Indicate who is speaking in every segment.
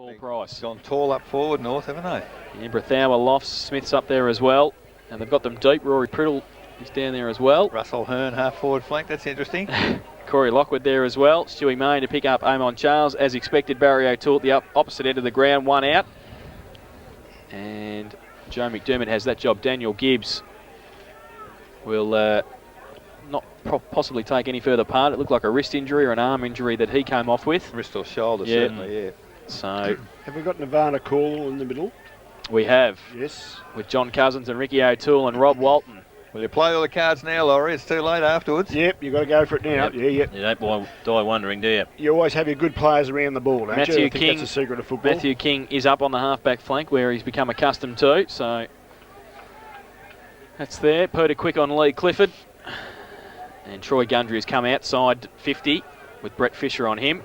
Speaker 1: Paul Price.
Speaker 2: Gone tall up forward, North, haven't they?
Speaker 1: Yeah, Brethower, Lofts, Smith's up there as well. And they've got them deep. Rory Priddle is down there as well.
Speaker 2: Russell Hearn, half forward flank. That's interesting.
Speaker 1: Corey Lockwood there as well. Stewie Main to pick up Amon Charles. As expected, Barry O'Toole at the opposite end of the ground, one out. And Joe McDermott has that job. Daniel Gibbs will not possibly take any further part. It looked like a wrist injury or an arm injury that he came off with.
Speaker 2: Wrist or shoulder, certainly, yeah.
Speaker 1: So,
Speaker 3: have we got Nirvana Call in the middle?
Speaker 1: We have.
Speaker 3: Yes.
Speaker 1: With John Cousins and Ricky O'Toole and Rob Walton.
Speaker 2: Will you play all the cards now, Laurie? It's too late afterwards.
Speaker 3: Yep, you've got to go for it now.
Speaker 4: Yep.
Speaker 3: Yeah.
Speaker 4: You don't die wondering, do you?
Speaker 3: You always have your good players around the ball, don't you? I think that's the secret of football.
Speaker 1: Matthew King is up on the halfback flank where he's become accustomed to, so that's there. Peter Quick on Lee Clifford. And Troy Gundry has come outside 50 with Brett Fisher on him.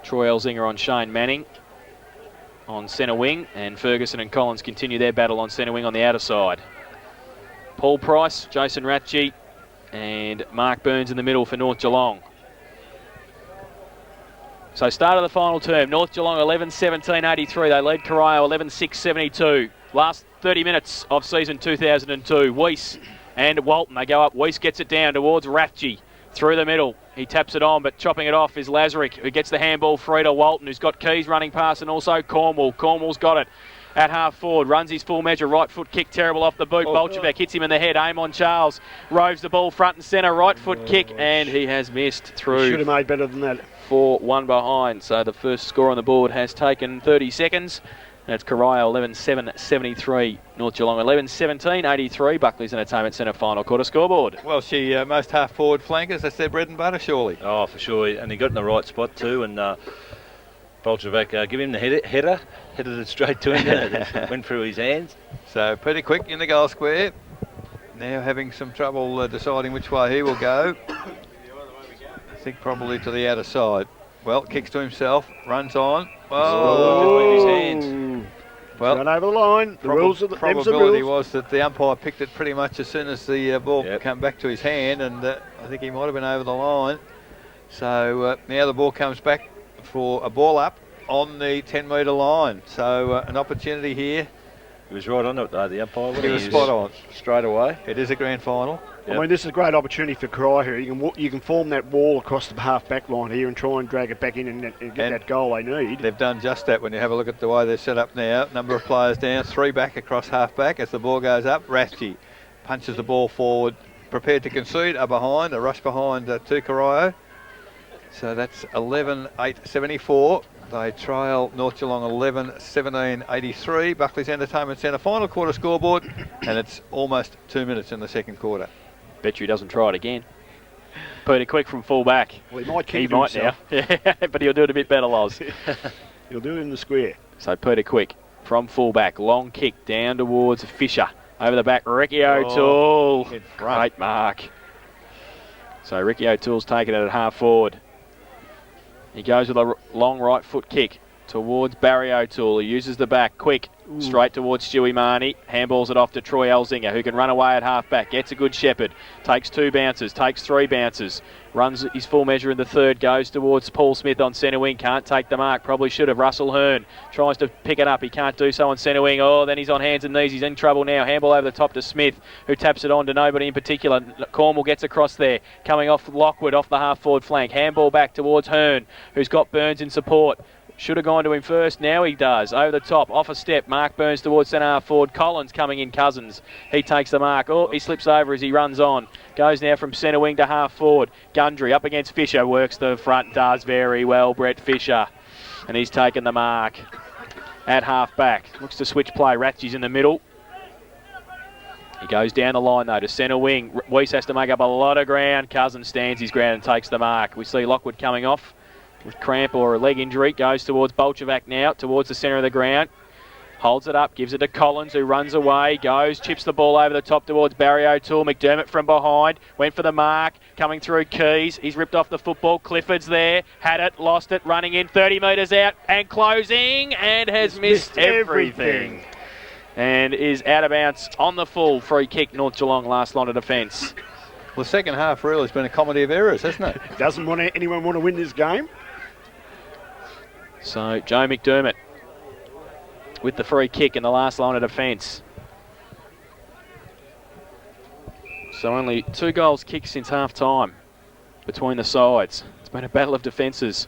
Speaker 1: Troy Elzinger on Shane Manning on centre wing, and Ferguson and Collins continue their battle on centre wing on the outer side. Paul Price, Jason Ratchie and Mark Burns in the middle for North Geelong. So start of the final term, North Geelong 11-17-83. They lead Corio 11-6-72. Last 30 minutes of season 2002. Weiss and Walton, they go up. Weiss gets it down towards Ratchie. Through the middle, he taps it on, but chopping it off is Lazarick, who gets the handball free to Walton, who's got Keys running past, and also Cornwall. Cornwall's got it at half forward, runs his full measure, right foot kick, terrible off the boot. Bolchevek hits him in the head. Amon Charles roves the ball front and centre, right foot kick, and he has missed through.
Speaker 3: Should have made better than that.
Speaker 1: 4-1 behind, so the first score on the board has taken 30 seconds. That's Corio 11-7-73, North Geelong 11-17-83, Buckley's Entertainment Centre final quarter scoreboard.
Speaker 2: Well, most half-forward flankers, that's their bread and butter, surely.
Speaker 4: Oh, for sure, and he got in the right spot too, and Bolchevek give him the header, headed it straight to him, it went through his hands.
Speaker 2: So Peter Quick in the goal square, now having some trouble deciding which way he will go. I think probably to the outer side. Well, kicks to himself, runs on.
Speaker 1: Oh, his hands.
Speaker 2: Well,
Speaker 3: run over the line. The rules are the
Speaker 2: probability was that the umpire picked it pretty much as soon as the ball came back to his hand, and I think he might have been over the line. So now the ball comes back for a ball up on the 10-metre line. So an opportunity here.
Speaker 4: He was right on it though, the umpire.
Speaker 2: He was spot on.
Speaker 4: Straight away.
Speaker 2: It is a grand final.
Speaker 3: I mean, this is a great opportunity for Corio here. You can form that wall across the half-back line here and try and drag it back in and get that goal they need.
Speaker 2: They've done just that when you have a look at the way they're set up now. Number of players down, 3 back across half-back. As the ball goes up, Ratchie punches the ball forward, prepared to concede, a rush behind to Corio. So that's 11-8-74. They trail North Geelong 11-17-83. Buckley's Entertainment Centre final quarter scoreboard, and it's almost 2 minutes in the second quarter.
Speaker 1: Bet you he doesn't try it again. Peter Quick from full back.
Speaker 3: Well, he might keep
Speaker 1: He might now. But he'll do it a bit better, Loz.
Speaker 3: He'll do it in the square.
Speaker 1: So Peter Quick from full back. Long kick down towards Fisher. Over the back, Ricky O'Toole. Great mark. So Ricky O'Toole's taken it at half forward. He goes with a long right foot kick towards Barry O'Toole. He uses the back, quick, straight towards Stewie Marnie. Handballs it off to Troy Elzinger, who can run away at half-back. Gets a good shepherd. Takes 2 bounces, takes 3 bounces. Runs his full measure in the third. Goes towards Paul Smith on centre wing. Can't take the mark. Probably should have. Russell Hearn tries to pick it up. He can't do so on centre wing. Oh, then he's on hands and knees. He's in trouble now. Handball over the top to Smith, who taps it on to nobody in particular. Cornwall gets across there. Coming off Lockwood off the half-forward flank. Handball back towards Hearn, who's got Burns in support. Should have gone to him first. Now he does. Over the top, off a step. Mark Burns towards centre half forward. Collins coming in. Cousins. He takes the mark. Oh, he slips over as he runs on. Goes now from centre wing to half forward. Gundry up against Fisher. Works the front. Does very well, Brett Fisher. And he's taken the mark at half back. Looks to switch play. Ratchie's in the middle. He goes down the line though to centre wing. Weiss has to make up a lot of ground. Cousins stands his ground and takes the mark. We see Lockwood coming off with cramp or a leg injury. Goes towards Bolchevek now, towards the centre of the ground. Holds it up, gives it to Collins, who runs away, goes, chips the ball over the top towards Barry O'Toole. McDermott from behind, went for the mark, coming through Keys. He's ripped off the football. Clifford's there, had it, lost it, running in 30 metres out and closing, and has missed everything. And is out of bounds on the full. Free kick, North Geelong, last line of defence.
Speaker 2: Well, the second half really has been a comedy of errors, hasn't it?
Speaker 3: Doesn't anyone want to win this game?
Speaker 1: So Joe McDermott with the free kick in the last line of defence. So only 2 goals kicked since half-time between the sides. It's been a battle of defences.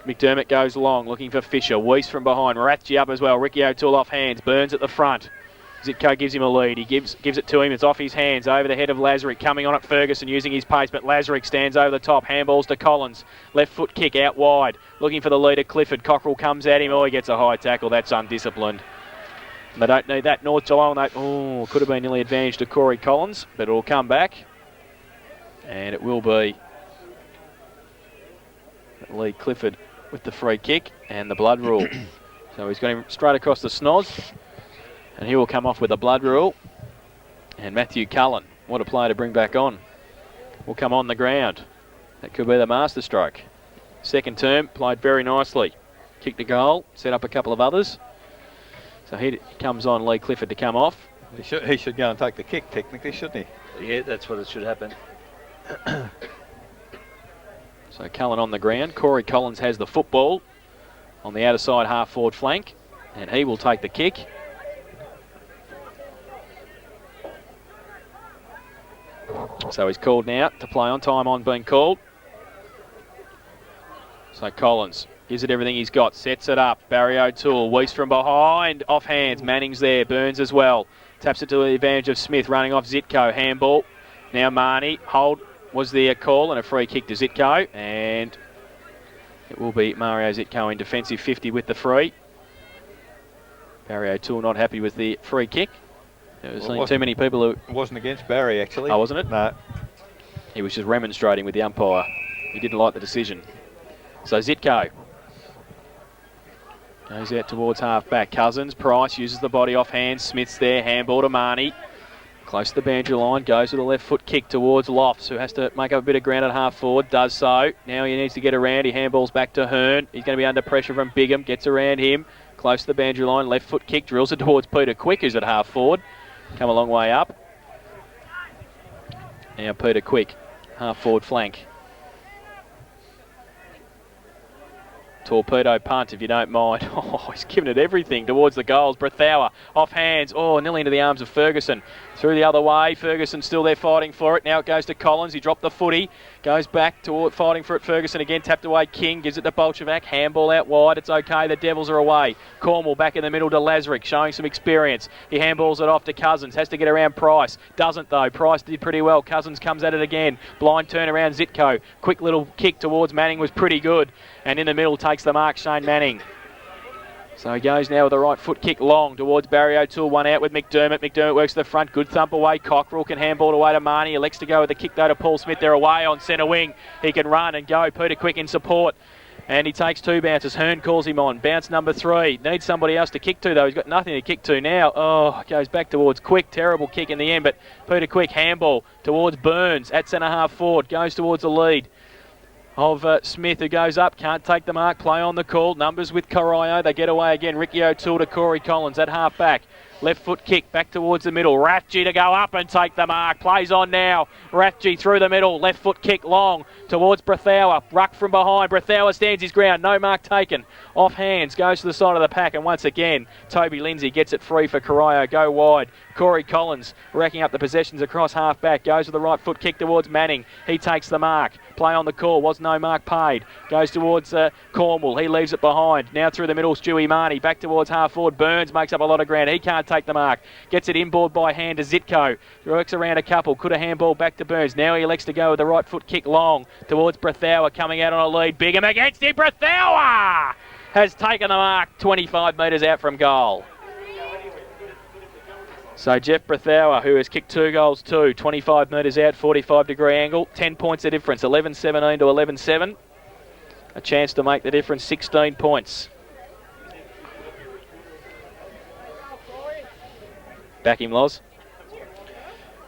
Speaker 1: McDermott goes long, looking for Fisher. Weiss from behind. Rathje up as well. Ricky O'Toole off hands. Burns at the front. Zitko gives him a lead. He gives it to him. It's off his hands. Over the head of Lazarick. Coming on at Ferguson using his pace, but Lazarick stands over the top. Handballs to Collins. Left foot kick out wide. Looking for the leader, Clifford. Cockrell comes at him. Oh, he gets a high tackle. That's undisciplined. They don't need that. North Geelong, could have been nearly advantage to Corey Collins, but it'll come back. And it will be Lee Clifford with the free kick and the blood rule. So he's got him straight across the snoz, and he will come off with a blood rule. And Matthew Cullen, what a player to bring back on, will come on the ground. That could be the master stroke. Second term, played very nicely. Kicked a goal, set up a couple of others. So he comes on, Lee Clifford, to come off.
Speaker 2: He should go and take the kick, technically, shouldn't he?
Speaker 4: Yeah, that's what it should happen.
Speaker 1: So Cullen on the ground. Corey Collins has the football on the outer side half-forward flank, and he will take the kick. So he's called now to play on. Time on being called. So Collins gives it everything he's got, sets it up. Barry O'Toole, Weiss from behind, off hands. Manning's there, Burns as well. Taps it to the advantage of Smith, running off Zitko. Handball. Now Marnie. Hold was the call, and a free kick to Zitko. And it will be Mario Zitko in defensive 50 with the free. Barry O'Toole not happy with the free kick. There was too many people who...
Speaker 2: It wasn't against Barry, actually.
Speaker 1: Oh, wasn't it?
Speaker 2: No.
Speaker 1: He was just remonstrating with the umpire. He didn't like the decision. So Zitko goes out towards half-back. Cousins, Price uses the body off hands. Smith's there, handball to Marnie. Close to the boundary line, goes with a left foot kick towards Lofts, who has to make up a bit of ground at half-forward, does so. Now he needs to get around, he handballs back to Hearn. He's going to be under pressure from Bigham, gets around him. Close to the boundary line, left foot kick, drills it towards Peter Quick, who's at half-forward. Come a long way up. Now Peter Quick, half-forward flank. Torpedo punt, if you don't mind. Oh, he's given it everything towards the goals. Brethauer off hands. Oh, nearly into the arms of Ferguson. Through the other way. Ferguson still there fighting for it. Now it goes to Collins. He dropped the footy. Goes back to fighting for it. Ferguson again. Tapped away. King gives it to Bolchevac. Handball out wide. It's okay. The Devils are away. Cornwall back in the middle to Lazarick, showing some experience. He handballs it off to Cousins. Has to get around Price. Doesn't though. Price did pretty well. Cousins comes at it again. Blind turn around Zitko. Quick little kick towards Manning was pretty good. And in the middle takes the mark, Shane Manning. So he goes now with the right foot kick long towards Barry O'Toole. One out with McDermott. McDermott works to the front. Good thump away. Cockrell can handball away to Marnie. Elects to go with the kick though to Paul Smith. They're away on centre wing. He can run and go. Peter Quick in support. And he takes 2 bounces. Hearn calls him on. Bounce number 3. Needs somebody else to kick to though. He's got nothing to kick to now. Oh, goes back towards Quick. Terrible kick in the end. But Peter Quick handball towards Burns at centre half forward. Goes towards the lead of Smith, who goes up, can't take the mark, play on the call, numbers with Corio, they get away again. Ricky O'Toole to Corey Collins at half back, left foot kick back towards the middle. Rathje to go up and take the mark, plays on now. Rathje through the middle, left foot kick long towards Brethauer, ruck from behind. Brethauer stands his ground, no mark taken. Off hands, goes to the side of the pack, and once again Toby Lindsay gets it free for Corio, go wide. Corey Collins racking up the possessions across half back, goes with the right foot kick towards Manning. He takes the mark, play on the call, was no mark paid. Goes towards Cornwall, he leaves it behind. Now through the middle, Stewie Marnie, back towards half forward. Burns makes up a lot of ground, he can't take the mark. Gets it inboard by hand to Zitko, works around a couple, could have handball back to Burns. Now he elects to go with the right foot kick long towards Brethauer, coming out on a lead. Bigham against him, Brethauer has taken the mark 25 metres out from goal. So Jeff Brethauer, who has kicked 2 goals too, 25 metres out, 45-degree angle, 10 points the difference, 11-17 to 11-7. A chance to make the difference, 16 points. Back him, Loz.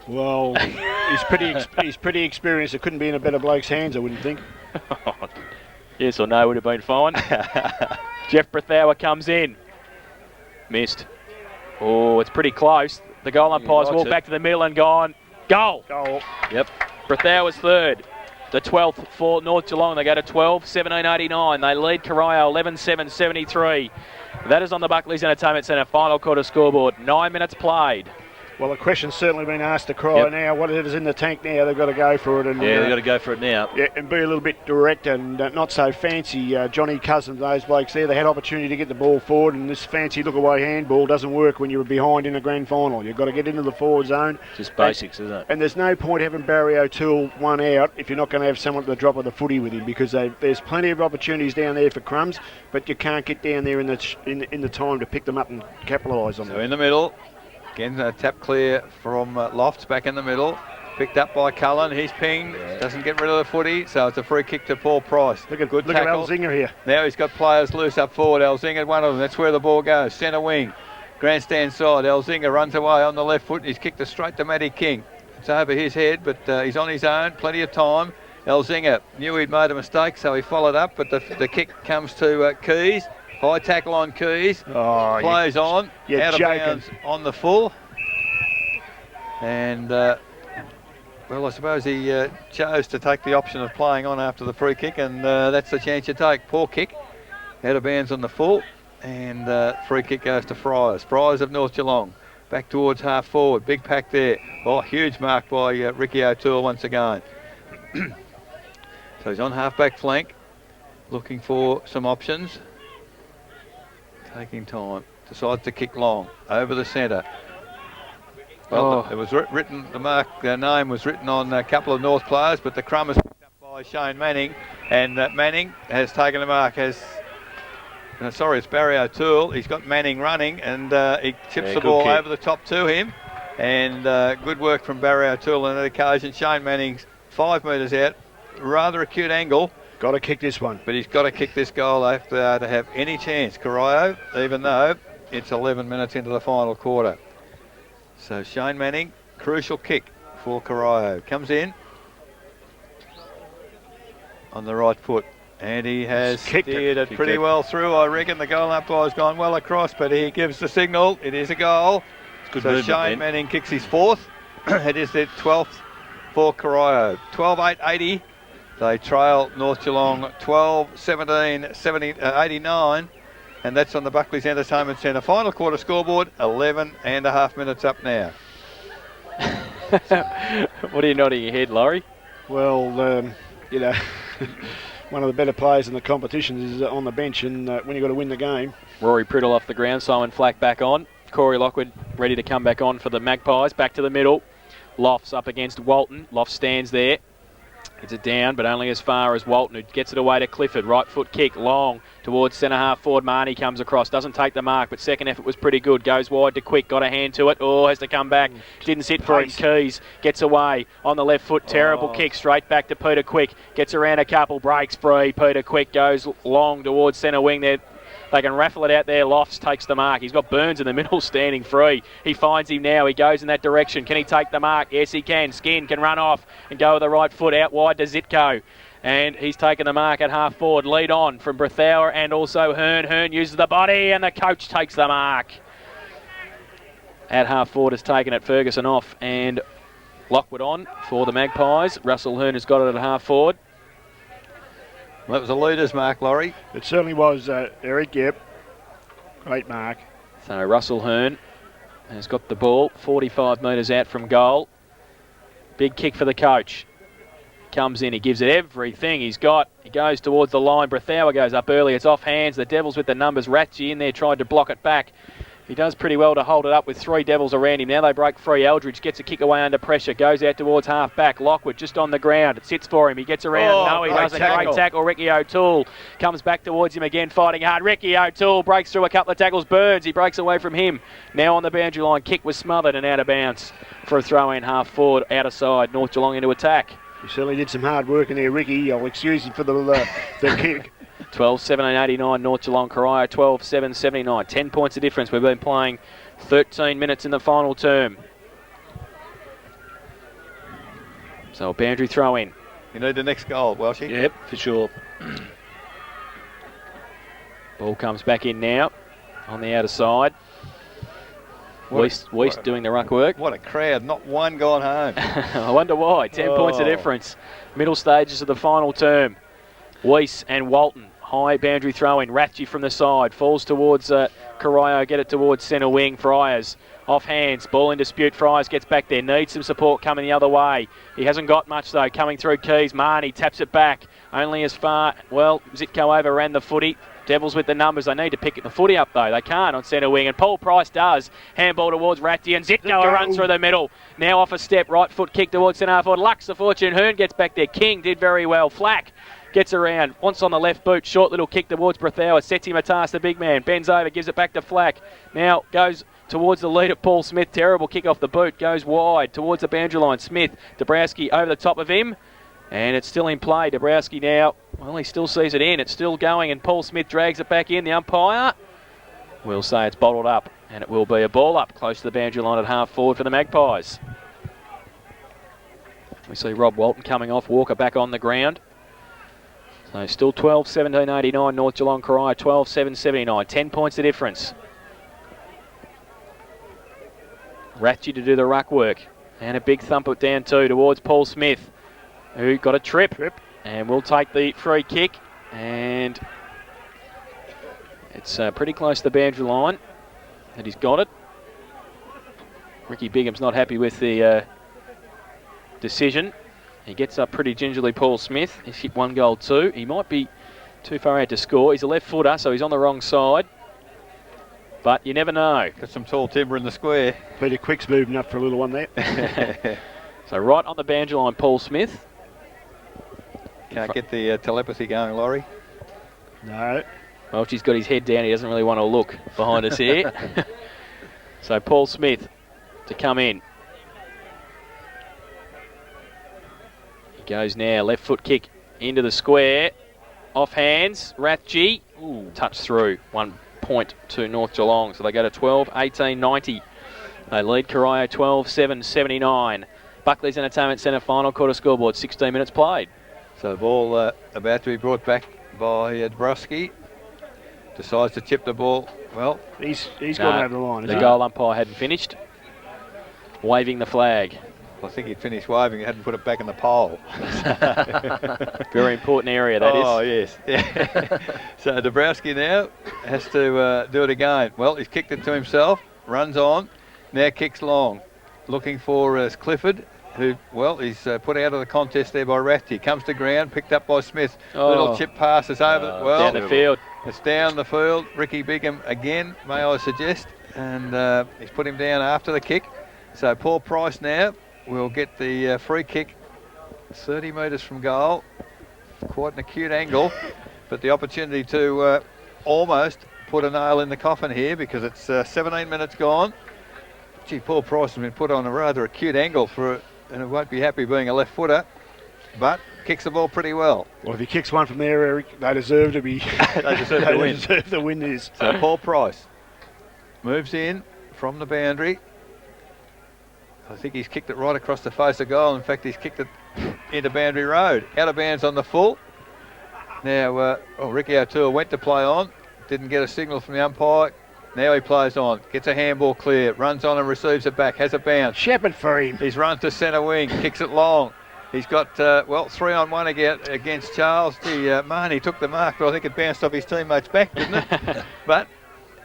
Speaker 3: Well, he's pretty experienced. It couldn't be in a better bloke's hands, I wouldn't think.
Speaker 1: Yes or no would have been fine. Jeff Brethauer comes in. Missed. Oh, it's pretty close. The goal umpire's walked back to the middle and gone. Goal.
Speaker 3: Goal.
Speaker 1: Yep. Brethauer's third. the 12th for North Geelong. They go to 12, 17.89. They lead Corio 11-7-73. That is on the Buckley's Entertainment Centre final quarter scoreboard. 9 minutes played.
Speaker 3: Well, the question's certainly been asked to Corio now. What is in the tank now? They've got to go for it. And,
Speaker 4: they've got to go for it now.
Speaker 3: Yeah, and be a little bit direct and not so fancy. Johnny Cousins, those blokes there, they had opportunity to get the ball forward, and this fancy look-away handball doesn't work when you're behind in a grand final. You've got to get into the forward zone.
Speaker 4: Just basics, isn't it?
Speaker 3: And there's no point having Barry O'Toole one out if you're not going to have someone at the drop of the footy with him, because there's plenty of opportunities down there for crumbs, but you can't get down there in the time to pick them up and capitalise on them.
Speaker 2: So in the middle. Again, tap clear from Lofts back in the middle. Picked up by Cullen. He's pinged. Doesn't get rid of the footy, so it's a free kick to Paul Price.
Speaker 3: Look at Elzinger here.
Speaker 2: Now he's got players loose up forward. Elzinger, one of them. That's where the ball goes. Centre wing. Grandstand side. Elzinger runs away on the left foot. He's kicked it straight to Matty King. It's over his head, but he's on his own. Plenty of time. Elzinger knew he'd made a mistake, so he followed up, but the kick comes to Keys. High tackle on Keys. Plays on. Out of bounds on the full. And, well, I suppose he chose to take the option of playing on after the free kick, and that's the chance you take. Poor kick. Out of bounds on the full. And free kick goes to Friars. Friars of North Geelong. Back towards half forward. Big pack there. Oh, huge mark by Ricky O'Toole once again. So he's on half-back flank. Looking for some options. Taking time, decides to kick long, over the centre. Well, it was written, the name was written on a couple of North players, but the crumb is picked up by Shane Manning, and Manning has taken the mark. It's Barry O'Toole. He's got Manning running, and he chips the ball over the top to him, and good work from Barry O'Toole on that occasion. Shane Manning's 5 metres out, rather acute angle.
Speaker 3: Got to kick this one.
Speaker 2: But he's got to kick this goal after to have any chance, Corio, even though it's 11 minutes into the final quarter. So Shane Manning, crucial kick for Corio. Comes in on the right foot. And he has steered it pretty well through. I reckon the goal umpire's gone well across, but he gives the signal. It is a goal.
Speaker 4: Good
Speaker 2: so Shane Manning kicks his 4th. It is the 12th for Corio. 12-8-80. They trail North Geelong 12-17-89, and that's on the Buckley's Entertainment Centre. Final quarter scoreboard, 11.5 minutes up now.
Speaker 1: What are you nodding your head, Laurie?
Speaker 3: Well, one of the better players in the competition is on the bench, and when you've got to win the game.
Speaker 1: Rory Priddle off the ground, Simon Flack back on. Corey Lockwood ready to come back on for the Magpies. Back to the middle. Lofts up against Walton. Lofts stands there. It's a down, but only as far as Walton, who gets it away to Clifford. Right foot kick, long, towards centre half forward. Marnie comes across, doesn't take the mark, but second effort was pretty good. Goes wide to Quick, got a hand to it. Oh, has to come back. Didn't sit for him. Keys gets away on the left foot. Terrible kick, straight back to Peter Quick. Gets around a couple, breaks free. Peter Quick goes long towards centre wing there. They can raffle it out there. Lofts takes the mark. He's got Burns in the middle standing free. He finds him now. He goes in that direction. Can he take the mark? Yes, he can. Skin can run off and go with the right foot out wide to Zitko. And he's taken the mark at half forward. Lead on from Brethauer and also Hearn. Hearn uses the body and the coach takes the mark. At half forward has taken it. Ferguson off and Lockwood on for the Magpies. Russell Hearn has got it at half forward.
Speaker 2: Well, that was a leader's mark, Laurie.
Speaker 3: It certainly was, Eric. Yep. Great mark.
Speaker 1: So Russell Hearn has got the ball 45 metres out from goal. Big kick for the coach. Comes in, he gives it everything he's got. He goes towards the line. Brethauer goes up early. It's off hands. The Devils with the numbers. Ratchie in there tried to block it back. He does pretty well to hold it up with 3 Devils around him. Now they break free. Eldridge gets a kick away under pressure. Goes out towards half back. Lockwood just on the ground. It sits for him. He gets around. No, he doesn't. Great tackle. Ricky O'Toole comes back towards him again, fighting hard. Ricky O'Toole breaks through a couple of tackles. Burns, he breaks away from him. Now on the boundary line. Kick was smothered and out of bounds for a throw in half forward. Out of side. North Geelong into attack.
Speaker 3: He certainly did some hard work in there, Ricky. I'll excuse him for the kick.
Speaker 1: 12-17-89 North Geelong. Corio 12-7-79. 10 points of difference. We've been playing 13 minutes in the final term. So a boundary throw in.
Speaker 2: You need the next goal, Welshie.
Speaker 4: Yep, for sure.
Speaker 1: Ball comes back in now on the outer side. Weiss doing the ruck work.
Speaker 2: What a crowd, not one gone home.
Speaker 1: I wonder why. 10 points of difference. Middle stages of the final term. Weiss and Walton. High boundary throw in. Ratchie from the side. Falls towards Corio. Get it towards centre wing. Friars. Off hands. Ball in dispute. Friars gets back there. Needs some support coming the other way. He hasn't got much though. Coming through Keys. Marnie taps it back. Only as far. Well, Zitko overran the footy. Devils with the numbers. They need to pick the footy up though. They can't on centre wing. And Paul Price does. Handball towards Ratty. And Zitko runs through the middle. Now off a step. Right foot kick towards centre half forward. Lux the fortune. Hearn gets back there. King did very well. Flack gets around. Once on the left boot. Short little kick towards Brethauer. Sets him a task. The big man. Bends over. Gives it back to Flack. Now goes towards the lead of Paul Smith. Terrible kick off the boot. Goes wide towards the boundary line. Smith. Dabrowski over the top of him. And it's still in play. Dabrowski now, well, he still sees it in. It's still going, and Paul Smith drags it back in. The umpire will say it's bottled up, and it will be a ball up close to the boundary line at half forward for the Magpies. We see Rob Walton coming off. Walker back on the ground. So still 12-17-89. North Geelong Corio 12-7-79. 10 points the difference. Ratchie to do the ruck work. And a big thump it down too towards Paul Smith, who got a trip. And will take the free kick. And it's pretty close to the boundary line that he's got it. Ricky Bingham's not happy with the decision. He gets up pretty gingerly, Paul Smith. He's hit 1 goal too. He might be too far out to score. He's a left footer, so he's on the wrong side. But you never know.
Speaker 2: Got some tall timber in the square.
Speaker 3: Peter Quick's moving up for a little one there.
Speaker 1: So right on the boundary line, Paul Smith.
Speaker 2: Can't get the telepathy going, Laurie.
Speaker 3: No.
Speaker 1: Well, she's got his head down. He doesn't really want to look behind us here. So Paul Smith to come in. He goes now. Left foot kick into the square. Off hands. Rathje. Touch through. 1 point to North Geelong. So they go to 12-18-90. They lead Corio 12-7-79. Buckley's Entertainment Centre final quarter scoreboard. 16 minutes played.
Speaker 2: So the ball about to be brought back by Dabrowski. Decides to tip the ball. Well,
Speaker 3: he's gone over the line.
Speaker 1: The goal umpire hadn't finished. Waving the flag.
Speaker 2: I think he'd finished waving. He hadn't put it back in the pole.
Speaker 1: Very important area, that is.
Speaker 2: Oh, yes. Yeah. So Dabrowski now has to do it again. Well, he's kicked it to himself. Runs on. Now kicks long. Looking for Clifford, who, well, he's put out of the contest there by Ratty. Comes to ground, picked up by Smith. Little chip passes over.
Speaker 1: Down the field.
Speaker 2: It's down the field. Ricky Bigham again, may I suggest. And he's put him down after the kick. So Paul Price now will get the free kick 30 metres from goal. Quite an acute angle. But the opportunity to almost put a nail in the coffin here, because it's 17 minutes gone. Gee, Paul Price has been put on a rather acute angle and it won't be happy being a left footer, but kicks the ball pretty well.
Speaker 3: Well, if he kicks one from there, Eric, they deserve to be.
Speaker 2: They deserve to win.
Speaker 3: Deserve the win is.
Speaker 2: So Paul Price moves in from the boundary. I think he's kicked it right across the face of goal. In fact, he's kicked it into boundary road. Out of bounds on the full. Now, Ricky O'Toole went to play on. Didn't get a signal from the umpire. Now he plays on, gets a handball clear, runs on and receives it back, has a bounce.
Speaker 3: Shepherd for him.
Speaker 2: He's run to centre wing, kicks it long. He's got, 3-on-1 against Charles. Marnie took the mark, but I think it bounced off his teammate's back, didn't it? But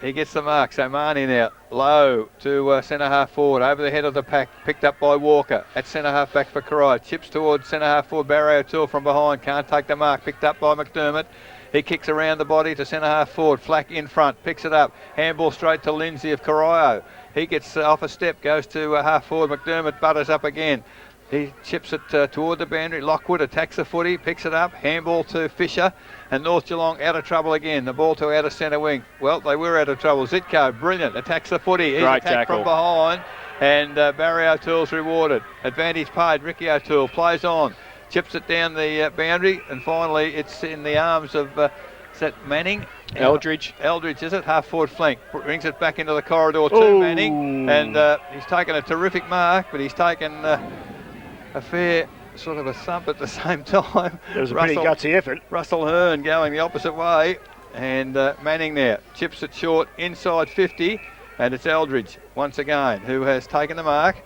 Speaker 2: he gets the mark. So Marnie now, low to centre half forward, over the head of the pack, picked up by Walker. At centre half back for Corio. Chips towards centre half forward, Barry O'Toole from behind, can't take the mark, picked up by McDermott. He kicks around the body to centre half forward. Flack in front, picks it up. Handball straight to Lindsay of Corio. He gets off a step, goes to half forward. McDermott butters up again. He chips it toward the boundary. Lockwood attacks the footy, picks it up. Handball to Fisher. And North Geelong out of trouble again. The ball to out of centre wing. Well, they were out of trouble. Zitko, brilliant, attacks the footy. He's attacked from behind. And Barry O'Toole's rewarded. Advantage paid. Ricky O'Toole plays on. Chips it down the boundary, and finally it's in the arms of, is that Manning?
Speaker 1: Eldridge.
Speaker 2: Eldridge, is it? Half forward flank. Brings it back into the corridor to Manning. And he's taken a terrific mark, but he's taken a fair sort of a thump at the same time.
Speaker 3: It was a pretty gutsy effort.
Speaker 2: Russell Hearn going the opposite way. And Manning now chips it short inside 50. And it's Eldridge, once again, who has taken the mark.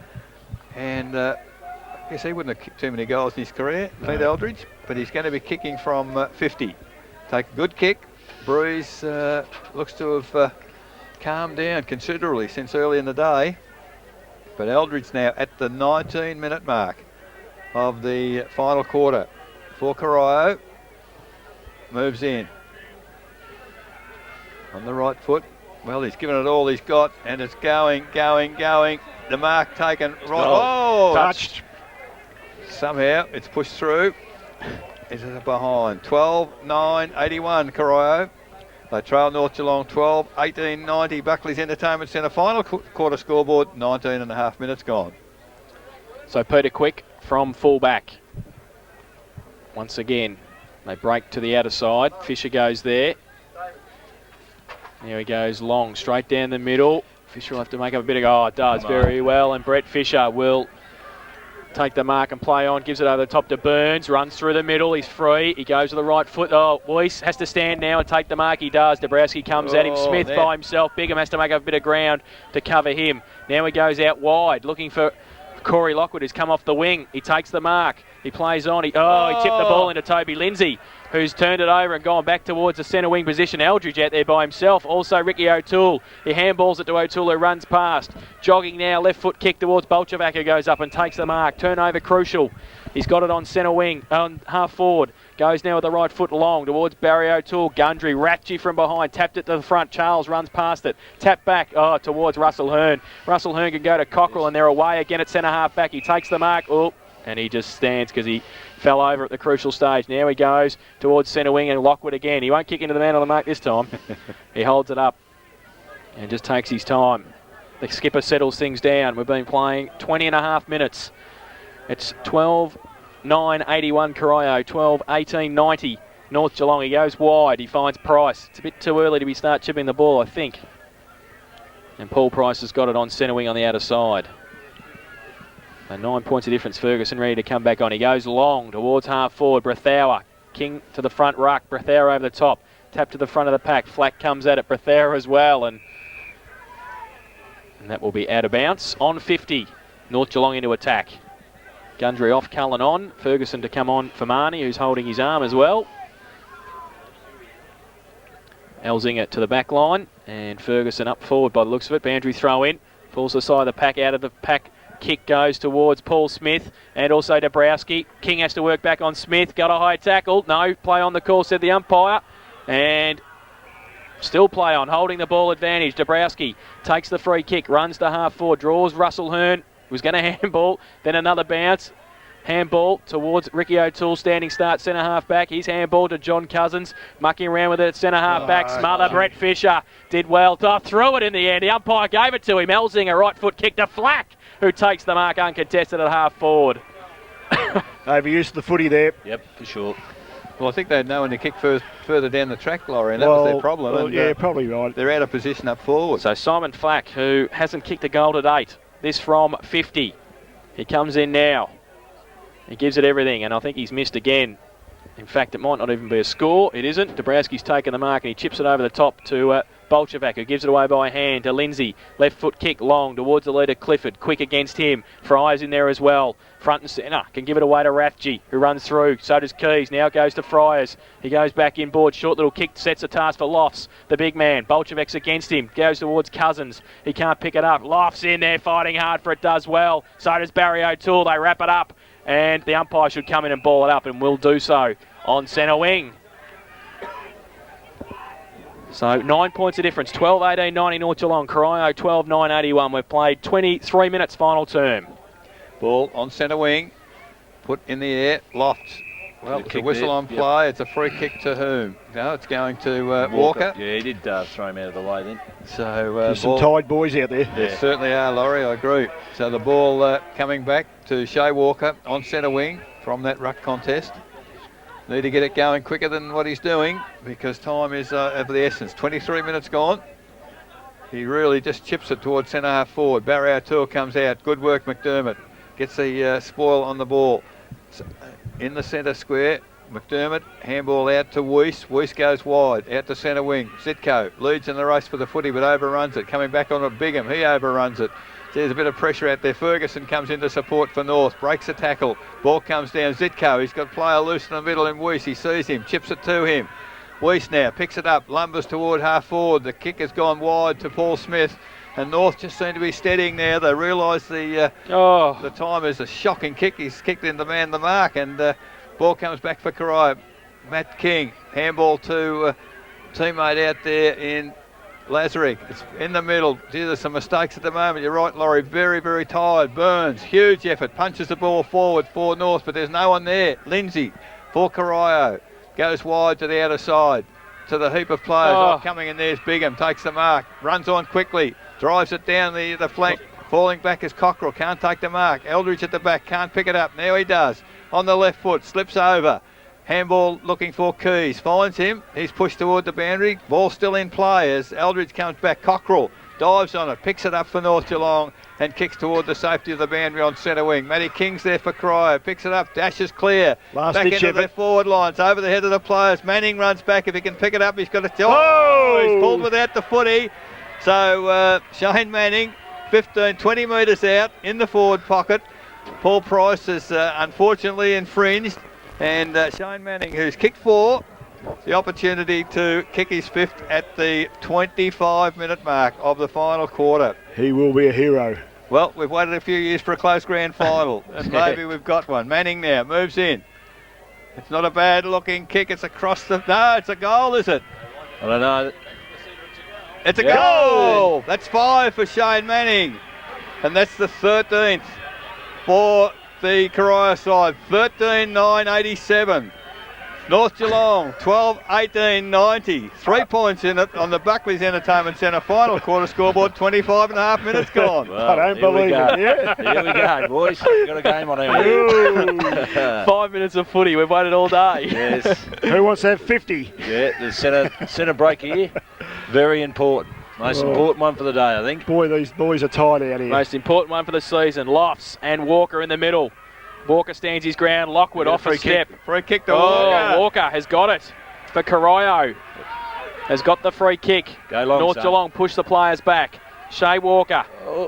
Speaker 2: And I guess he wouldn't have kicked too many goals in his career, Clint Eldridge, but he's going to be kicking from 50. Take a good kick. Breeze looks to have calmed down considerably since early in the day. But Eldridge now at the 19-minute mark of the final quarter for Corio. Moves in. On the right foot. Well, he's given it all he's got, and it's going. The mark taken right. Oh,
Speaker 3: touched.
Speaker 2: Somehow it's pushed through. Is it behind? 12-9-81, Corio. They trail North Geelong 12-18-90. Buckley's Entertainment Centre final quarter scoreboard, 19 and a half minutes gone.
Speaker 1: So Peter Quick from fullback. Once again, they break to the outer side. Fisher goes there. There he goes long, straight down the middle. Fisher will have to make up a bit of... Oh, it does very well. And Brett Fisher will take the mark and play on. Gives it over the top to Burns. Runs through the middle. He's free. He goes to the right foot. Oh, Weiss has to stand now and take the mark. He does. Dabrowski comes at him. Smith by himself. Bigham has to make up a bit of ground to cover him. Now he goes out wide, looking for Corey Lockwood, who's come off the wing. He takes the mark. He plays on. He tipped the ball into Toby Lindsay, who's turned it over and gone back towards the centre wing position. Eldridge out there by himself. Also Ricky O'Toole. He handballs it to O'Toole, who runs past. Jogging now, left foot kick towards Bolchevac, who goes up and takes the mark. Turnover crucial. He's got it on centre wing, on half forward. Goes now with the right foot long towards Barry O'Toole. Gundry, Ratchie from behind. Tapped it to the front. Charles runs past it. Tap back towards Russell Hearn. Russell Hearn can go to Cockrell, and they're away again at centre half back. He takes the mark. And he just stands because he fell over at the crucial stage. Now he goes towards centre wing and Lockwood again. He won't kick into the man on the mark this time. He holds it up and just takes his time. The skipper settles things down. We've been playing 20 and a half minutes. It's 12-9-81 Corio, 12-18-90 North Geelong. He goes wide. He finds Price. It's a bit too early to start chipping the ball, I think. And Paul Price has got it on centre wing on the outer side. And 9 points of difference. Ferguson ready to come back on. He goes long towards half forward. Brethauer. King to the front ruck. Brethauer over the top. Tap to the front of the pack. Flack comes at it. Brethauer as well. And that will be out of bounds. On 50. North Geelong into attack. Gundry off. Cullen on. Ferguson to come on for Marnie, who's holding his arm as well. Elzinger to the back line. And Ferguson up forward by the looks of it. Bandry throw in. Falls the side of the pack, out of the pack. Kick goes towards Paul Smith and also Dabrowski. King has to work back on Smith. Got a high tackle. No, play on the call, said the umpire. And still play on, holding the ball advantage. Dabrowski takes the free kick, runs to half forward, draws Russell Hearn. Was going to handball, then another bounce. Handball towards Ricky O'Toole, standing start, centre half back. He's handball to John Cousins, mucking around with it at centre half back. Smother, Brett Fisher did well. Threw it in the end. The umpire gave it to him. Elzinger, right foot kick to Flack, who takes the mark uncontested at half forward.
Speaker 3: Overuse the footy there.
Speaker 4: Yep, for sure.
Speaker 2: Well, I think they had no one to kick further down the track, Laurie, and that was their problem.
Speaker 3: Well,
Speaker 2: and,
Speaker 3: yeah, probably right.
Speaker 2: They're out of position up forward.
Speaker 1: So Simon Flack, who hasn't kicked a goal to date, this from 50. He comes in now. He gives it everything, and I think he's missed again. In fact, it might not even be a score. It isn't. Dabrowski's taken the mark, and he chips it over the top to Bolchevac, who gives it away by hand to Lindsay. Left foot kick long towards the leader, Clifford. Quick against him. Fry's in there as well. Front and centre. Can give it away to Rathje, who runs through. So does Keys. Now goes to Fryers. He goes back inboard. Short little kick sets a task for Lofts, the big man. Bolchevac's against him. Goes towards Cousins. He can't pick it up. Lofts in there fighting hard for it. Does well. So does Barry O'Toole. They wrap it up. And the umpire should come in and ball it up, and will do so on centre wing. So 9 points of difference. 12-18-90 North Geelong. Corio 12-9-81. We've played 23 minutes final term.
Speaker 2: Ball on centre wing. Put in the air. Lofts. Well, it's a whistle on play. Yep. It's a free kick to whom? No, it's going to Walker.
Speaker 4: Yeah, he did throw him out of the way then.
Speaker 2: So
Speaker 3: there's some tired boys out there.
Speaker 2: There certainly are, Laurie, I agree. So the ball coming back to Shea Walker on centre wing from that ruck contest. Need to get it going quicker than what he's doing because time is of the essence. 23 minutes gone. He really just chips it towards centre half forward. Barry O'Toole comes out. Good work, McDermott. Gets the spoil on the ball. So, in the centre square, McDermott, handball out to Weiss. Weiss goes wide, out to centre wing. Zitko leads in the race for the footy but overruns it. Coming back on to Bigham, he overruns it. There's a bit of pressure out there. Ferguson comes into support for North, breaks the tackle. Ball comes down, Zitko, he's got player loose in the middle in Weiss. He sees him, chips it to him. Weiss now picks it up, lumbers toward half forward. The kick has gone wide to Paul Smith. And North just seem to be steadying now. They realise the time is a shocking kick. He's kicked in the man the mark, and ball comes back for Corio. Matt King, handball to teammate out there in Lazarick. It's in the middle. Gee, there's some mistakes at the moment. You're right, Laurie. Very, very tired. Burns, huge effort. Punches the ball forward for North, but there's no one there. Lindsay for Corio. Goes wide to the outer side. To the heap of players. Coming in there's Bigham. Takes the mark. Runs on quickly. Drives it down the flank. Falling back is Cockrell. Can't take the mark. Eldridge at the back. Can't pick it up. Now he does. On the left foot. Slips over. Handball looking for Keys. Finds him. He's pushed toward the boundary. Ball still in play as Eldridge comes back. Cockrell dives on it. Picks it up for North Geelong and kicks toward the safety of the boundary on centre wing. Matty King's there for Corio. Picks it up. Dashes clear. Back into the forward lines. Over the head of the players. Manning runs back. If he can pick it up, he's got a... He's pulled without the footy. So Shane Manning, 20 metres out in the forward pocket. Paul Price has unfortunately infringed. And Shane Manning, who's kicked 4, the opportunity to kick his 5th at the 25-minute mark of the final quarter.
Speaker 3: He will be a hero.
Speaker 2: Well, we've waited a few years for a close grand final, and maybe we've got one. Manning now moves in. It's not a bad-looking kick. It's across the... No, it's a goal, is it?
Speaker 4: I don't know.
Speaker 2: It's a goal! That's 5 for Shane Manning. And that's the 13th for the Corio side. 13-9-87. North Geelong, 12-18-90. 3 points in it on the Buckley's Entertainment Centre final quarter scoreboard. 25 and a half minutes gone.
Speaker 4: Well,
Speaker 3: I don't believe it. Yeah.
Speaker 4: Here we go, boys. We've got a game on here.
Speaker 1: 5 minutes of footy. We've waited all day.
Speaker 4: Yes.
Speaker 3: Who wants to have 50?
Speaker 4: Yeah, the centre break here. Very important. Most important one for the day, I think.
Speaker 3: Boy, these boys are tired out here.
Speaker 1: Most important one for the season. Lofts and Walker in the middle. Walker stands his ground. Lockwood off a step.
Speaker 2: Free kick to Walker.
Speaker 1: Walker has got it for Corio. Has got the free kick.
Speaker 4: Go long,
Speaker 1: North Geelong push the players back. Shea Walker.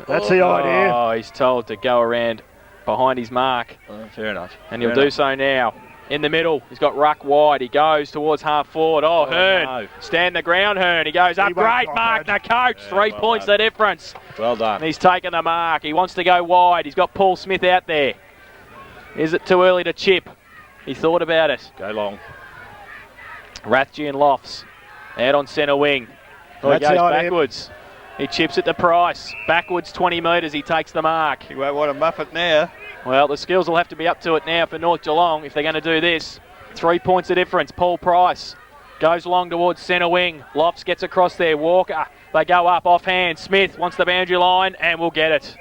Speaker 3: That's the idea.
Speaker 1: Oh, he's told to go around behind his mark.
Speaker 4: Fair enough.
Speaker 1: And he'll do so now. In the middle, he's got ruck wide. He goes towards half forward. Hearn.
Speaker 4: No.
Speaker 1: Stand the ground, Hearn. He goes up. Great mark, the coach. 3 points the difference.
Speaker 4: Well done.
Speaker 1: And he's taken the mark. He wants to go wide. He's got Paul Smith out there. Is it too early to chip? He thought about it.
Speaker 4: Go long.
Speaker 1: Rathje and Lofts out on centre wing. He goes backwards. He chips it to Price. Backwards 20 metres. He takes the mark.
Speaker 2: He won't want to muff it now.
Speaker 1: Well, the skills will have to be up to it now for North Geelong if they're going to do this. 3 points the difference. Paul Price goes along towards centre wing. Lofts gets across there. Walker. They go up offhand. Smith wants the boundary line and will get it.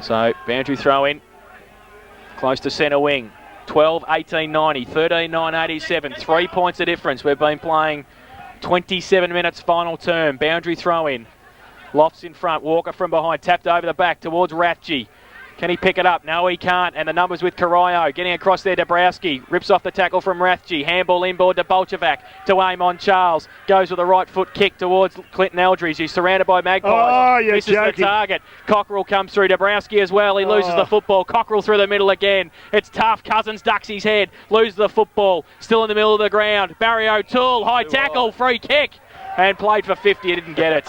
Speaker 1: So, boundary throw in. Close to centre wing. 12-18-90. 13-9-87. 3 points the difference. We've been playing 27 minutes final term. Boundary throw in. Lofts in front, Walker from behind, tapped over the back towards Rathje. Can he pick it up? No, he can't. And the numbers with Corio. Getting across there, Dabrowski. Rips off the tackle from Rathje. Handball inboard to Bolchevac. To aim on Charles. Goes with a right foot kick towards Clinton Eldridge. He's surrounded by Magpies.
Speaker 3: Oh, you're
Speaker 1: Misses
Speaker 3: joking.
Speaker 1: the target. Cockrell comes through. Dabrowski as well. He loses the football. Cockrell through the middle again. It's tough. Cousins ducks his head. Loses the football. Still in the middle of the ground. Barry O'Toole. High tackle. Free kick. And played for 50. He didn't get it.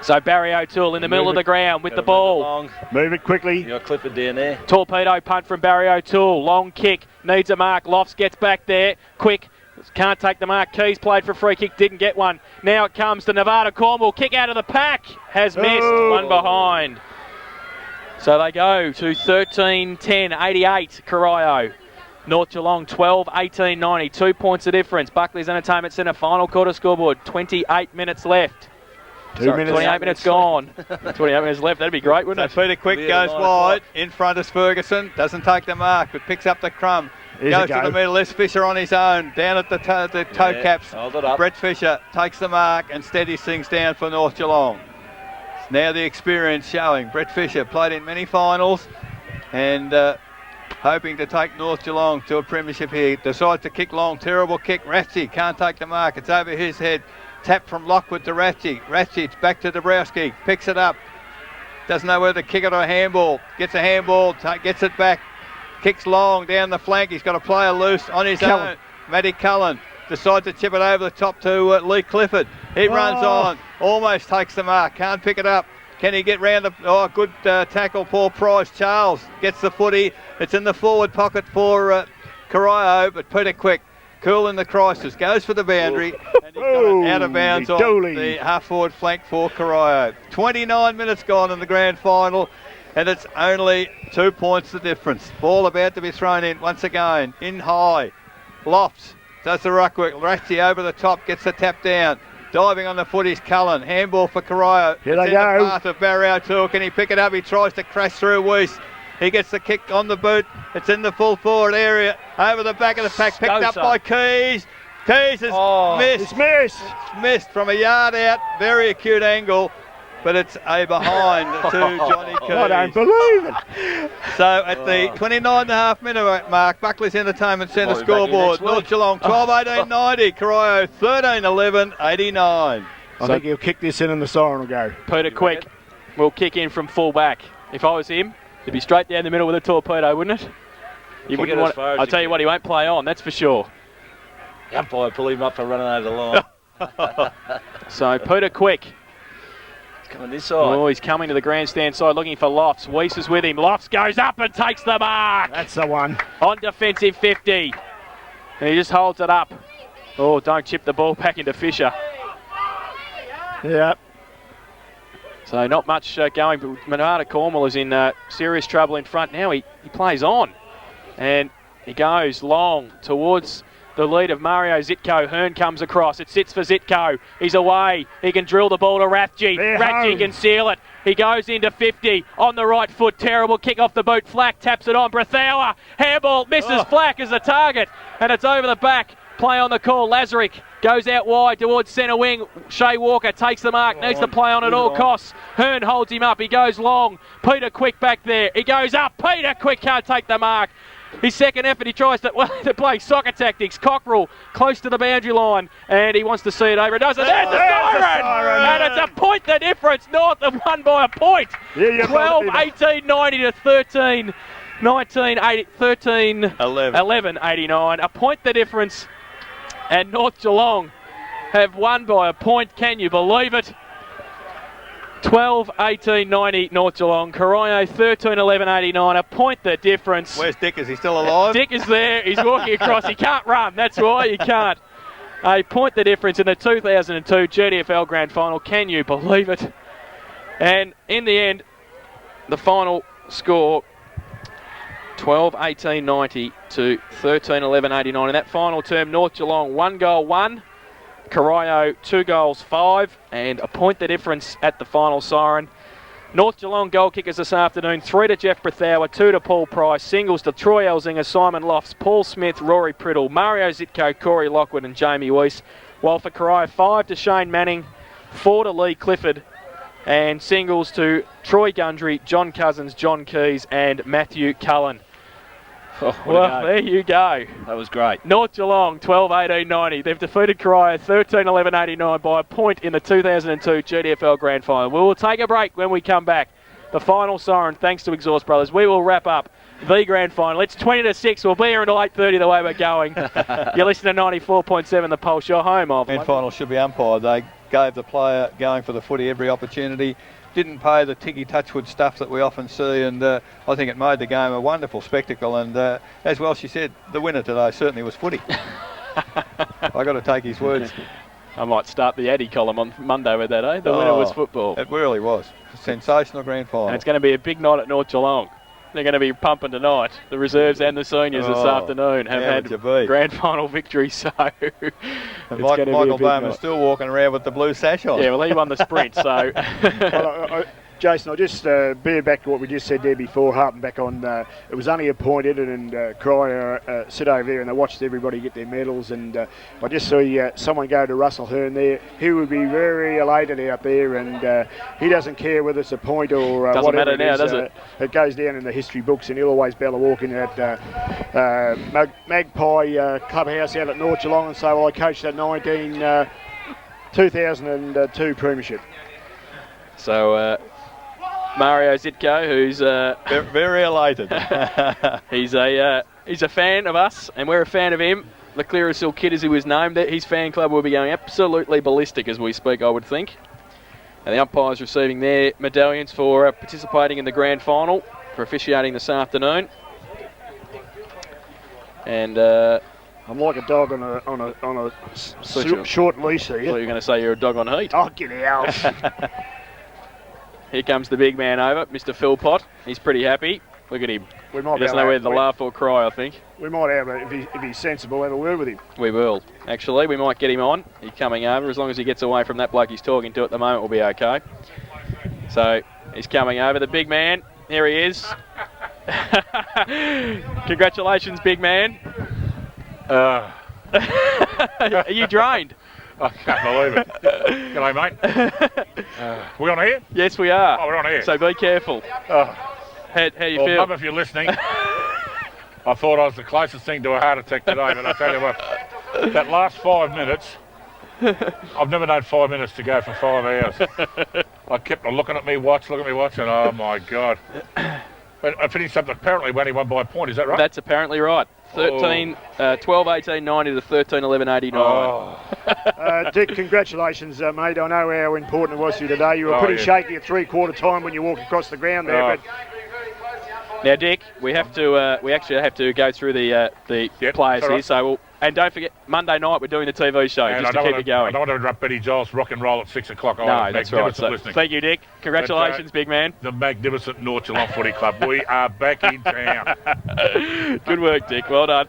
Speaker 1: So Barry O'Toole in the middle of the ground with the ball.
Speaker 3: Move it quickly.
Speaker 4: You got Clifford down there.
Speaker 1: Torpedo punt from Barry O'Toole. Long kick. Needs a mark. Lofts gets back there. Quick. Can't take the mark. Keys played for a free kick. Didn't get one. Now it comes to Nevada Cornwall. Kick out of the pack. Has missed. One behind. So they go to 13-10-88. Corio. North Geelong 12-18-90. 2 points the difference. Buckley's Entertainment Centre final quarter scoreboard. 28 minutes left. 28 minutes gone. 28 minutes left. That'd be great, wouldn't it?
Speaker 2: Peter Quick goes wide. In front is Ferguson. Doesn't take the mark, but picks up the crumb. Goes to the middle. Les Fisher on his own. Down at the toe caps.
Speaker 4: Hold it up.
Speaker 2: Brett Fisher takes the mark and steadies things down for North Geelong. Now the experience showing. Brett Fisher played in many finals and hoping to take North Geelong to a premiership here. Decides to kick long, terrible kick. Rathje can't take the mark. It's over his head. Tap from Lockwood to Rathje. Rathje, it's back to Dabrowski. Picks it up. Doesn't know whether to kick it or handball. Gets a handball, gets it back. Kicks long down the flank. He's got a player loose on his own. Matty Cullen decides to chip it over the top to Lee Clifford. He runs on. Almost takes the mark. Can't pick it up. Can he get round the... Oh, good tackle, Paul Price. Charles gets the footy. It's in the forward pocket for Corio, but Peter Quick, cool in the crisis, goes for the boundary, and he's got it out of bounds on the half-forward flank for Corio. 29 minutes gone in the grand final, and it's only 2 points the difference. Ball about to be thrown in once again. In high. Lofts does the ruck work. Rathje over the top, gets the tap down. Diving on the footies, Cullen. Handball for Corio.
Speaker 3: Here they go.
Speaker 2: The path of Barry O'Toole. Can he pick it up? He tries to crash through Weiss. He gets the kick on the boot. It's in the full forward area. Over the back of the pack. Picked up by Keys. Keys has missed.
Speaker 3: It's missed.
Speaker 2: Missed from a yard out. Very acute angle. But it's a behind to Johnny Keys.
Speaker 3: I don't believe it.
Speaker 2: So at the 29.5 minute mark, Buckley's Entertainment Centre scoreboard. North Geelong 12-18-90. Corio 13-11-89.
Speaker 3: I think he'll kick this in and the siren will go.
Speaker 1: Peter Quick will kick in from full back. If I was him, he'd be straight down the middle with a torpedo, wouldn't it? He wouldn't want. I'll tell you what, he won't play on, that's for sure.
Speaker 4: The umpire pull him up for running over the line.
Speaker 1: So Peter Quick.
Speaker 4: Coming this side.
Speaker 1: Oh, he's coming to the grandstand side looking for Lofts. Weiss is with him. Lofts goes up and takes the mark.
Speaker 3: That's the one.
Speaker 1: On defensive 50. And he just holds it up. Oh, don't chip the ball back into Fisher.
Speaker 3: Yeah.
Speaker 1: So not much going, but Manada Cornwall is in serious trouble in front. Now he plays on. And he goes long towards the lead of Mario Zitko. Hearn comes across. It sits for Zitko. He's away. He can drill the ball to Rathje. Rathje can seal it. He goes into 50 on the right foot. Terrible kick off the boot. Flack taps it on. Brethour. Handball misses. Flack as the target. And it's over the back. Play on the call. Lazarick goes out wide towards centre wing. Shea Walker takes the mark. Needs to play on at all costs. Hearn holds him up. He goes long. Peter Quick back there. He goes up. Peter Quick can't take the mark. His second effort, he tries to play soccer tactics. Cockerell close to the boundary line, and he wants to see it over. It does it. There's the siren! And it's a point the difference. North have won by a point. 12-18-90 to 13-11-89. A point the difference. And North Geelong have won by a point. Can you believe it? 12-18-90 North Geelong. Corio 13-11-89. A point the difference.
Speaker 2: Where's Dick? Is he still alive?
Speaker 1: Dick is there. He's walking across. He can't run. That's why he can't. A point the difference in the 2002 GDFL Grand Final. Can you believe it? And in the end, the final score 12-18-90 to 13-11-89. In that final term, North Geelong 1 goal 1. Corio 2 goals 5, and a point the difference at the final siren. North Geelong goal kickers this afternoon: 3 to Jeff Brethour, 2 to Paul Price, singles to Troy Elzinger, Simon Lofts, Paul Smith, Rory Priddle, Mario Zitko, Corey Lockwood and Jamie Weiss. While for Corio, 5 to Shane Manning, 4 to Lee Clifford, and singles to Troy Gundry, John Cousins, John Keys and Matthew Cullen.
Speaker 4: Oh,
Speaker 1: well, there you go.
Speaker 4: That was great.
Speaker 1: North Geelong 12-18-90. They've defeated Corio 13-11-89 by a point in the 2002 GDFL Grand Final. We will take a break when we come back. The final siren, thanks to Exhaust Brothers. We will wrap up the Grand Final. It's 20 to 6. We'll be here until 8:30 the way we're going. You're listening to 94.7 The Pulse. Your home of.
Speaker 2: Grand Final should be umpired. They gave the player going for the footy every opportunity. Didn't pay the Tiggy Touchwood stuff that we often see, and I think it made the game a wonderful spectacle. And as well, she said, the winner today certainly was footy. I got to take his words.
Speaker 1: I might start the Addy column on Monday with that, eh? The winner was football.
Speaker 2: It really was. Sensational Grand Final.
Speaker 1: And it's going to be a big night at North Geelong. They're going to be pumping tonight. The reserves and the seniors this afternoon have had Grand Final victories, so
Speaker 2: Michael Bowman's still walking around with the blue sash on.
Speaker 1: Yeah, well, he won the sprint, so...
Speaker 3: Jason, I'll just bear back to what we just said there before, harping back on, it was only appointed, and Corio sit over there and they watched everybody get their medals, and I just saw someone go to Russell Hearn there. He would be very elated out there, and he doesn't care whether it's a point or
Speaker 1: doesn't
Speaker 3: whatever
Speaker 1: matter now, does it?
Speaker 3: It goes down in the history books, and he'll always be able to walk in that Magpie clubhouse out at North Geelong and say, well, I coached that 2002 premiership.
Speaker 1: So Mario Zitko, who's
Speaker 2: very elated.
Speaker 1: he's a fan of us, and we're a fan of him. The Clearasil Kid, as he was named, his fan club will be going absolutely ballistic as we speak, I would think. And the umpires receiving their medallions for participating in the grand final, for officiating this afternoon. And
Speaker 3: I'm like a dog on a short leash here.
Speaker 1: I thought you were going to say you're a dog on heat.
Speaker 3: Oh, get out.
Speaker 1: Here comes the big man over, Mr. Philpott. He's pretty happy. Look at him. He doesn't know whether to laugh or cry, I think.
Speaker 3: We might have, if he's sensible, have a word with him.
Speaker 1: We will. Actually, we might get him on. He's coming over. As long as he gets away from that bloke he's talking to at the moment, we'll be okay. So, he's coming over. The big man. Here he is. Congratulations, big man. Are you drained?
Speaker 5: I can't believe it. G'day, mate. We on here?
Speaker 1: Yes, we are.
Speaker 5: Oh, we're on here.
Speaker 1: So be careful.
Speaker 5: Oh.
Speaker 1: How do you
Speaker 5: well,
Speaker 1: feel?
Speaker 5: Mum, if you're listening, I thought I was the closest thing to a heart attack today, but I tell you what, that last 5 minutes, I've never known 5 minutes to go for 5 hours. I kept looking at me watch, and oh my God. I finished up apparently when he won by a point, is that right?
Speaker 1: That's apparently right. 12-18-90 to 13-11-89.
Speaker 5: Oh.
Speaker 3: Dick, congratulations, mate. I know how important it was to you today. You were pretty shaky at three-quarter time when you walked across the ground there. But
Speaker 1: now, Dick, we actually have to go through the players here. So and don't forget, Monday night we're doing the TV show
Speaker 5: and
Speaker 1: just to keep it going.
Speaker 5: I don't want to interrupt Betty Giles' rock and roll at 6 o'clock.
Speaker 1: No, that's right. So, thank you, Dick. Congratulations, big man.
Speaker 5: The magnificent North Geelong Footy Club. We are back in town.
Speaker 1: Good work, Dick. Well done.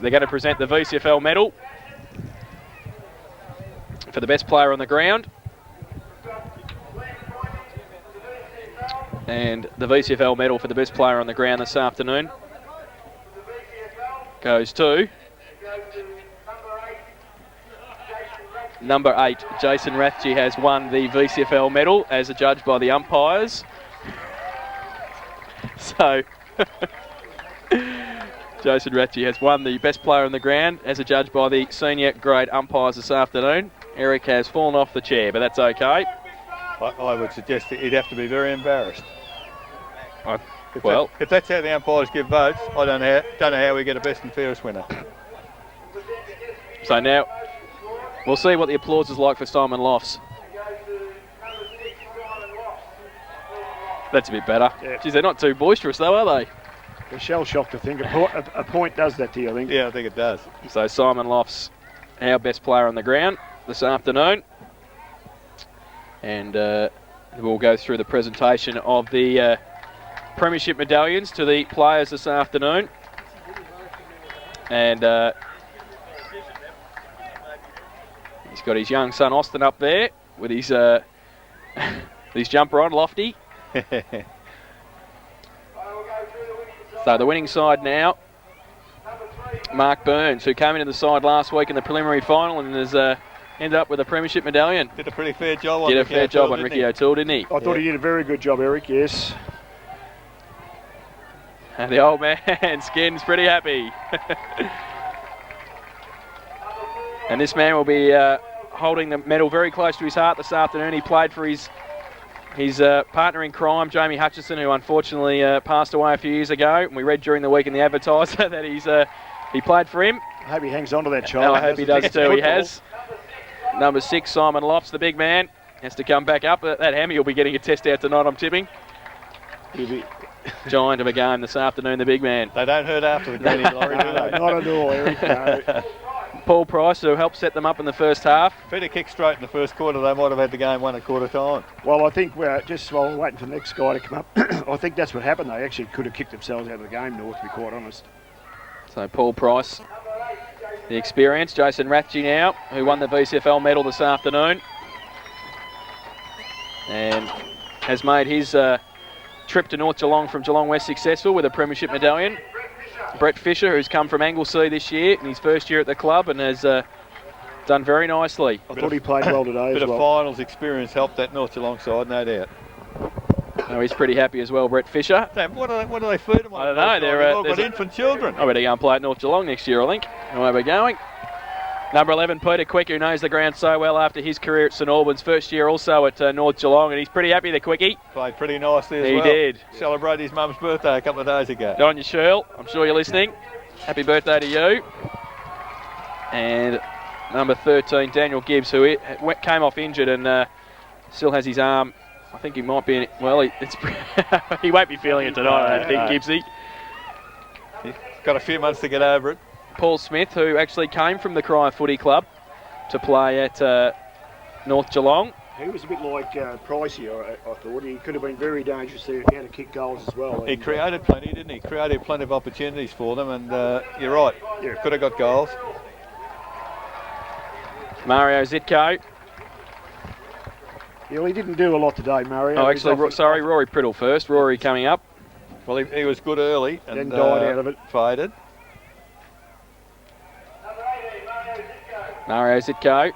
Speaker 1: They're going to present the VCFL medal for the best player on the ground. And the VCFL medal for the best player on the ground this afternoon goes to number 8. Jason Rathje has won the VCFL medal as adjudged by the umpires. So Jason Rathje has won the best player on the ground as adjudged by the senior grade umpires this afternoon. Eric has fallen off the chair, but that's okay.
Speaker 2: I would suggest that he'd have to be very embarrassed.
Speaker 1: If
Speaker 2: that's how the umpires give votes, I don't know how we get a best and fairest winner.
Speaker 1: So now we'll see what the applause is like for Simon Lofts. That's a bit better.
Speaker 3: Yeah.
Speaker 1: Geez, they're not too boisterous though, are they?
Speaker 3: they're shell-shocked, I think. A point does that to you, I think.
Speaker 2: Yeah, I think it does.
Speaker 1: So Simon Lofts, our best player on the ground this afternoon. And we'll go through the presentation of the premiership medallions to the players this afternoon. And he's got his young son Austin up there with his his jumper on, Lofty. So the winning side now, Mark Burns, who came into the side last week in the preliminary final and has ended up with a premiership medallion.
Speaker 2: Did a pretty fair job on
Speaker 1: Ricky O'Toole, didn't he?
Speaker 3: I thought he did a very good job, Eric, yes.
Speaker 1: And the old man, Skin's pretty happy. And this man will be holding the medal very close to his heart this afternoon. He played for his partner in crime, Jamie Hutchison, who unfortunately passed away a few years ago. And we read during the week in the advertiser that he played for him.
Speaker 3: I hope he hangs on to that child.
Speaker 1: And I hope he does too. He has. Number 6, Simon Lofts, the big man, has to come back up. That hammy will be getting a test out tonight, I'm tipping. Giant of a game this afternoon, the big man.
Speaker 2: They don't hurt after the green lorry, do they?
Speaker 3: Not at all, Eric. No.
Speaker 1: Paul Price, who helped set them up in the first half.
Speaker 2: If he'd have kicked straight in the first quarter, they might have had the game won at quarter time.
Speaker 3: Well, I think just while we're waiting for the next guy to come up, I think that's what happened. They actually could have kicked themselves out of the game, North, to be quite honest.
Speaker 1: So Paul Price, the experience. Jason Rathje now, who won the VCFL medal this afternoon. and has made his trip to North Geelong from Geelong West successful with a premiership medallion. Brett Fisher, who's come from Anglesea this year in his first year at the club and has done very nicely.
Speaker 3: I thought he played well today as well.
Speaker 2: Bit of finals experience helped that North Geelong side, no doubt.
Speaker 1: Oh, he's pretty happy as well, Brett Fisher.
Speaker 2: Damn, what do they feed them on?
Speaker 1: I don't know.
Speaker 2: They've all got infant children.
Speaker 1: I better go and play at North Geelong next year, I think. Where we're going. Number 11, Peter Quick, who knows the ground so well after his career at St Albans. First year also at North Geelong, and he's pretty happy, the Quickie.
Speaker 2: Played pretty nicely as well.
Speaker 1: He did.
Speaker 2: Celebrated his mum's birthday a couple of days ago.
Speaker 1: Good on you, Shirl. I'm sure you're listening. Happy birthday to you. And number 13, Daniel Gibbs, who came off injured and still has his arm. I think he might be, he won't be feeling it tonight, I don't think, Gibbsy.
Speaker 2: He's got a few months to get over it.
Speaker 1: Paul Smith, who actually came from the Corio Footy Club to play at North Geelong.
Speaker 3: He was a bit like Pricey, I thought. He could have been very dangerous there. He had to kick goals as well.
Speaker 2: He created plenty, didn't he? Created plenty of opportunities for them, and you're right. Yeah, could have got goals.
Speaker 1: Mario Zitko.
Speaker 3: Yeah, he didn't do a lot today, Mario.
Speaker 1: Oh, actually, Rory Priddle first. Rory coming up.
Speaker 2: Well, he was good early and
Speaker 3: then died out of it.
Speaker 2: Faded.
Speaker 1: Mario Zitko,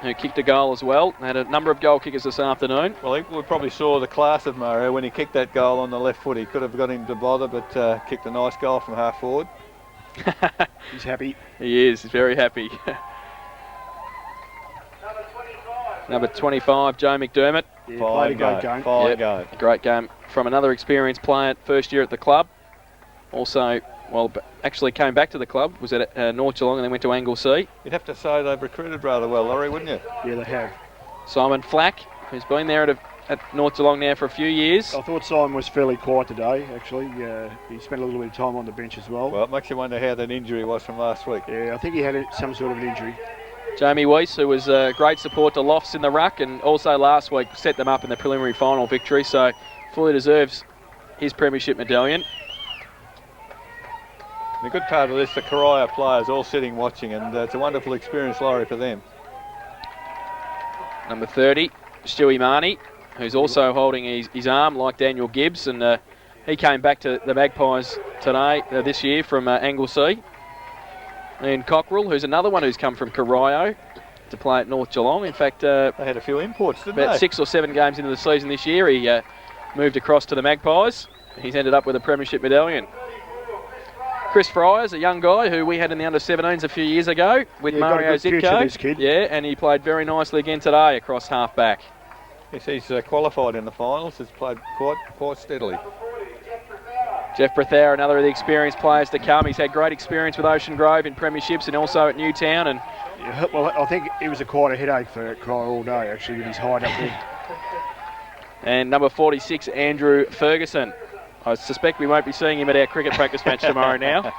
Speaker 1: who kicked a goal as well. Had a number of goal kickers this afternoon.
Speaker 2: Well, we probably saw the class of Mario when he kicked that goal on the left foot. He could have got him to bother, but kicked a nice goal from half forward.
Speaker 3: He's happy.
Speaker 1: He is. He's very happy. Number 25, Joe McDermott.
Speaker 3: Yeah, played a great game.
Speaker 2: Fine game.
Speaker 1: Great game from another experienced player, first year at the club. Also, well, actually came back to the club, was at North Geelong and then went to Anglesea.
Speaker 2: You'd have to say they've recruited rather well, Laurie, wouldn't you?
Speaker 3: Yeah, they have.
Speaker 1: Simon Flack, who's been there at North Geelong now for a few years.
Speaker 3: I thought Simon was fairly quiet today, actually. He spent a little bit of time on the bench as well.
Speaker 2: Well, it makes you wonder how that injury was from last week.
Speaker 3: Yeah, I think he had some sort of an injury.
Speaker 1: Jamie Weiss, who was great support to Lofts in the ruck and also last week set them up in the preliminary final victory, so fully deserves his premiership medallion.
Speaker 2: The good part of this, the Corio players all sitting watching, and it's a wonderful experience, Laurie, for them.
Speaker 1: Number 30, Stewie Marnie, who's also holding his arm like Daniel Gibbs, and he came back to the Magpies today, this year from Anglesea. And Cockrell, who's another one who's come from Corio to play at North Geelong. In fact,
Speaker 2: they had a few imports, didn't
Speaker 1: about
Speaker 2: they?
Speaker 1: 6 or 7 games into the season this year, he moved across to the Magpies. He's ended up with a premiership medallion. Chris Fryers, a young guy who we had in the under-17s a few years ago with Mario Zitko.
Speaker 3: This kid.
Speaker 1: Yeah, and he played very nicely again today across half-back.
Speaker 2: Yes, he's qualified in the finals. He's played quite steadily.
Speaker 1: Jeff Brethour, another of the experienced players to come. He's had great experience with Ocean Grove in premierships and also at Newtown. And
Speaker 3: yeah, well, I think it was quite a headache for Corio all day, actually, with his height up there.
Speaker 1: And number 46, Andrew Ferguson. I suspect we won't be seeing him at our cricket practice match tomorrow now.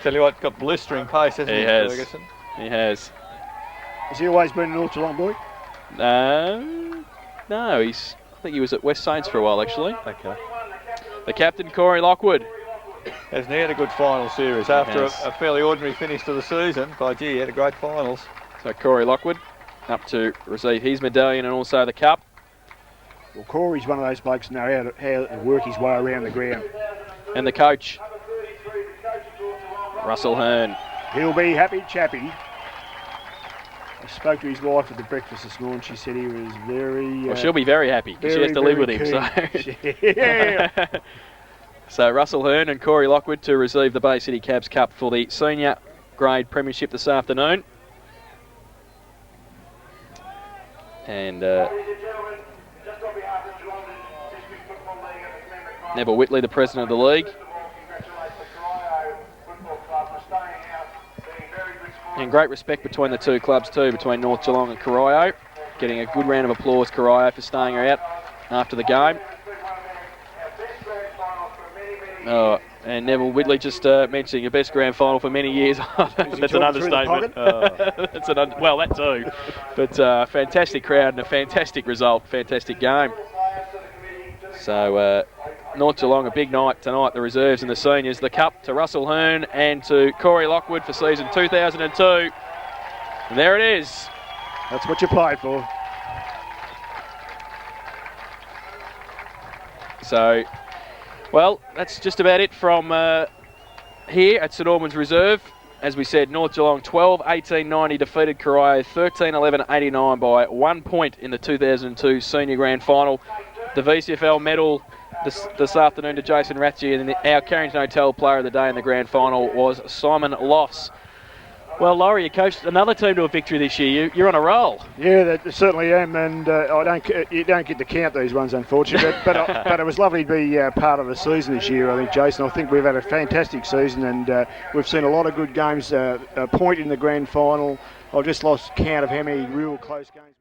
Speaker 2: Tell you what, got blistering pace, hasn't he, Ferguson?
Speaker 1: He has.
Speaker 3: Has he always been an North Geelong boy?
Speaker 1: No, I think he was at West Saints for a while, actually.
Speaker 2: Okay.
Speaker 1: The captain, Corey Lockwood.
Speaker 2: Hasn't he had a good final series after a fairly ordinary finish to the season? By gee, he had a great finals.
Speaker 1: So Corey Lockwood up to receive his medallion and also the cup.
Speaker 3: Well, Corey's one of those blokes who know how to work his way around the ground.
Speaker 1: And the coach, Russell Hearn.
Speaker 3: He'll be happy chappy. I spoke to his wife at the breakfast this morning. She said he was very...
Speaker 1: well, she'll be very happy because she has to live with him. So.
Speaker 3: Yeah.
Speaker 1: So Russell Hearn and Corey Lockwood to receive the Bay City Cabs Cup for the senior grade premiership this afternoon. And Neville Whitley, the president of the league. And great respect between the two clubs too, between North Geelong and Corio. Getting a good round of applause, Corio, for staying out after the game. Oh, and Neville Whitley just mentioning the best grand final for many years. That's an understatement. Well, that too. But fantastic crowd and a fantastic result, fantastic game. So North Geelong, a big night tonight, the reserves and the seniors. The cup to Russell Hearn and to Corey Lockwood for season 2002. And there it is.
Speaker 3: That's what you played for.
Speaker 1: So, well, that's just about it from here at St Albans Reserve. As we said, North Geelong 12-18-90 defeated Corio 13-11-89 by 1 point in the 2002 Senior Grand Final. The VCFL medal this afternoon to Jason Ratchie, and our Carrington Hotel Player of the Day in the Grand Final was Simon Loss. Well, Laurie, you coached another team to a victory this year. You're on a roll.
Speaker 3: Yeah, I certainly am, and you don't get to count these ones, unfortunately. But it was lovely to be part of the season this year. I think, Jason. I think we've had a fantastic season, and we've seen a lot of good games. A point in the grand final. I've just lost count of how many real close games.